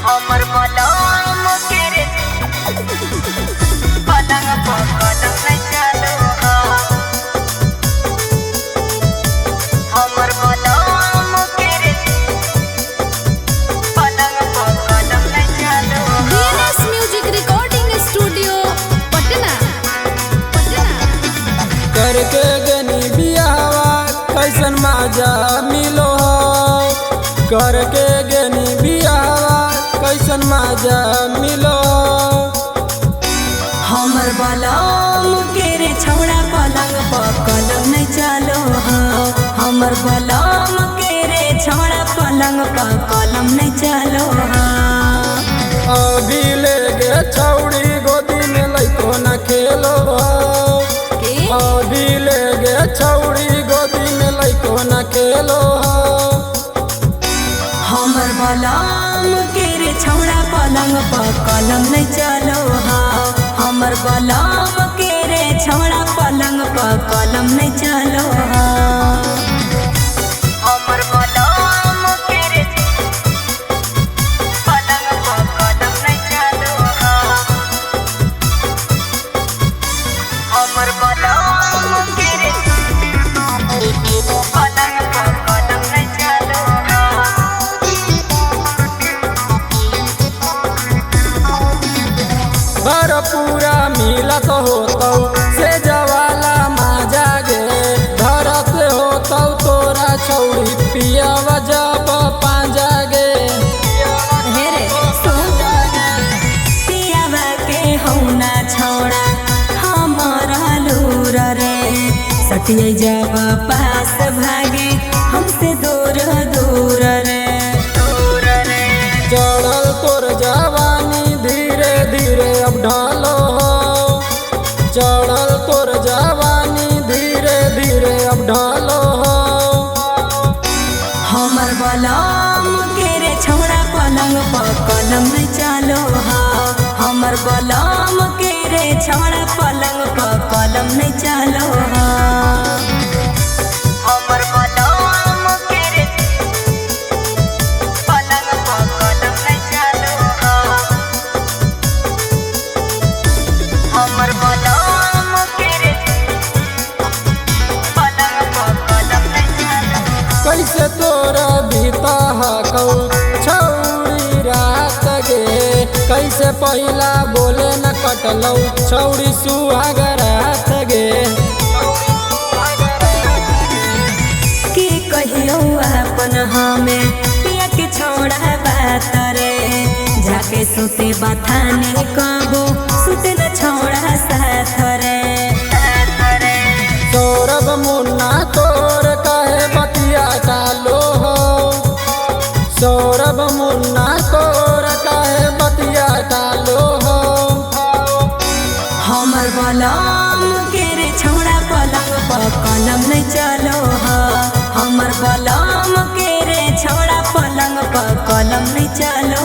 हमर मलम के रे पलंग पकड़म नहीं चलो हमर मलम के रे पलंग पकड़म नहीं चलो DNS music recording studio Patna करके गनी बियावा कैसन माजा मिलो करके गनी बियावा कैसन माजा मिलो हमर बलम के रे छौड़ा पलंग पकड़म नहीं चलो हमर बलम के रे छौड़ा पलंग पकड़म नहीं चलो अभी ले गे छौड़ी गोदी में लइको न खेलो अभी ले गे छौड़ी गोदी में लइको न खेलो हमर बलम के रे छौड़ा पलंग पकड़म नहीं चलो हमर बलम के रे छौड़ा पलंग पकड़म नहीं चलो हमर बलम के रे पलंग पकड़म नहीं चलो हमर बलम के रे पलंग पकड़म नहीं चलो भरपूरा मिलत होतौ से जवाला माजा गे धरत होतौ तोरा छौड़ी पियाव जब पांजा गे हे रे पियावा के हौना छौड़ा हमारा लूर रे सटिया जब पास भागे हमसे दूर दूर रे चढ़ल तोर जवानी धीरे धीरे अब ढालो चढ़ल तोर जवानी धीरे धीरे अब ढालो हमर बलम के रे छौड़ा पलंग पकड़म नहीं चलो हमर बलम के रे छौड़ा पलंग पकड़म नहीं चलो हमर बलम के रे पलंग पकड़म नहीं चलो हमर बलम के रे पलंग पकड़म नहीं चलो कैसे तोरा बीता कौ छौड़ी रात गे कैसे पहिला बोले न कटलौ छौड़ी सुहाग रात गे की कहियो अपन हमें पिया के छोड़ा बात रे जाके सुते बथाने कबो सुते न छोड़ा साथ रे सौरभ मुन्ना तोर कहे बतिया टालो हो सौरभ मुन्ना तोर कहे बतिया टालो हो हमर बलम के रे छौड़ा पलंग पकड़म नहीं चलो हमर बलम के रे छौड़ा पलंग पकड़म नहीं चलो